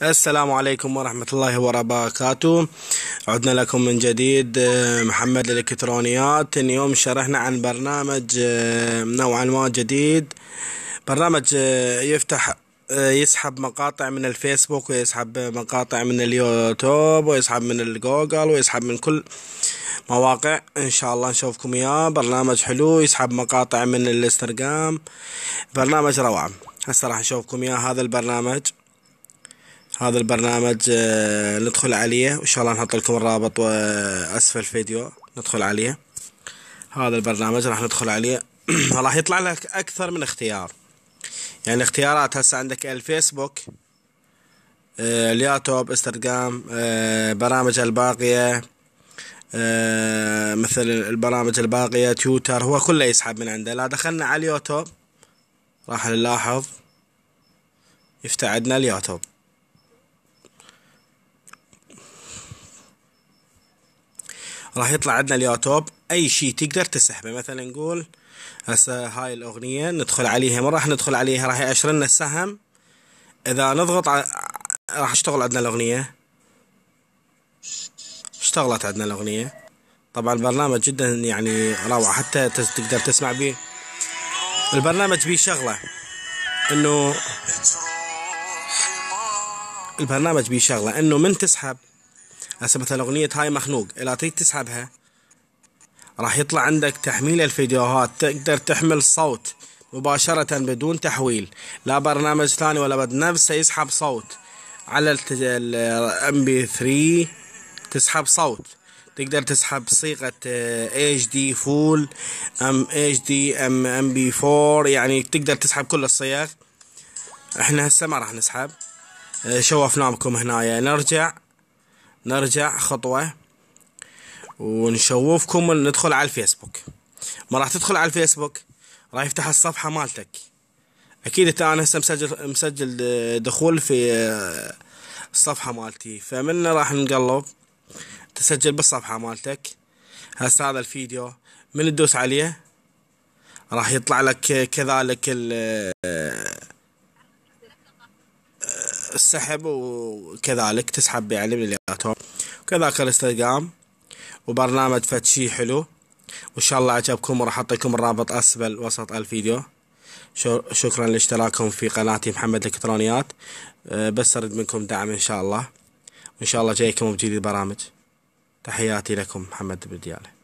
السلام عليكم ورحمة الله وبركاته. عدنا لكم من جديد. محمد الإلكترونيات. اليوم شرحنا عن برنامج نوعا ما جديد. برنامج يسحب مقاطع من الفيسبوك، ويسحب مقاطع من اليوتيوب، ويسحب من الجوجل، ويسحب من كل مواقع. ان شاء الله نشوفكم اياه. برنامج حلو، يسحب مقاطع من الانستغرام. برنامج روعة. هسه راح نشوفكم اياه. هذا البرنامج ندخل عليه، وان شاء الله نحط لكم الرابط اسفل الفيديو. ندخل عليه. هذا البرنامج راح ندخل عليه. راح يطلع لك اكثر من اختيار، يعني اختيارات. هسه عندك الفيسبوك، اليوتيوب، انستغرام، برامج الباقية، مثل البرامج الباقية، تويتر، هو كله يسحب من عنده. لا دخلنا على اليوتيوب راح نلاحظ يفتح عندنا اليوتيوب. راح يطلع عندنا اليوتيوب اي شيء تقدر تسحبه. مثلا نقول هسه هاي الاغنية ندخل عليها. من راح ندخل عليها؟ راح يأشر لنا السهم. اذا نضغط راح تشتغل عندنا الاغنية. اشتغلت عندنا الاغنية. طبعا البرنامج جدا يعني روعة، حتى تقدر تسمع به. البرنامج بيه شغلة انه من تسحب هسه مثلا اغنية هاي مخنوق، اذا تريد تسحبها راح يطلع عندك تحميل الفيديوهات. تقدر تحمل صوت مباشرة بدون تحويل، لا برنامج ثاني ولا نفسه. يسحب صوت على MP3. تسحب صوت. تقدر تسحب صيغة HD فول، HD MP4، يعني تقدر تسحب كل الصيغ. احنا هسه ما راح نسحب. شوفنا لكم هنا. نرجع خطوة ونشوفكم. ندخل على الفيسبوك. ما راح تدخل على الفيسبوك راح يفتح الصفحة مالتك. اكيد انا هسه مسجل دخول في الصفحة مالتي، فمن راح نقلب تسجل بالصفحة مالتك. هسه هذا الفيديو من تدوس عليه راح يطلع لك كذلك السحب، وكذلك تسحب يعني من اليوتيوب، وكذلك الانستغرام. وبرنامج فتشي حلو، وان شاء الله عجبكم. وراح احط لكم الرابط اسفل وسط الفيديو. شكرا لاشتراككم في قناتي محمد الالكترونيات. بس اريد منكم دعم ان شاء الله، وان شاء الله جايكم بجديد برامج. تحياتي لكم. محمد بديالة.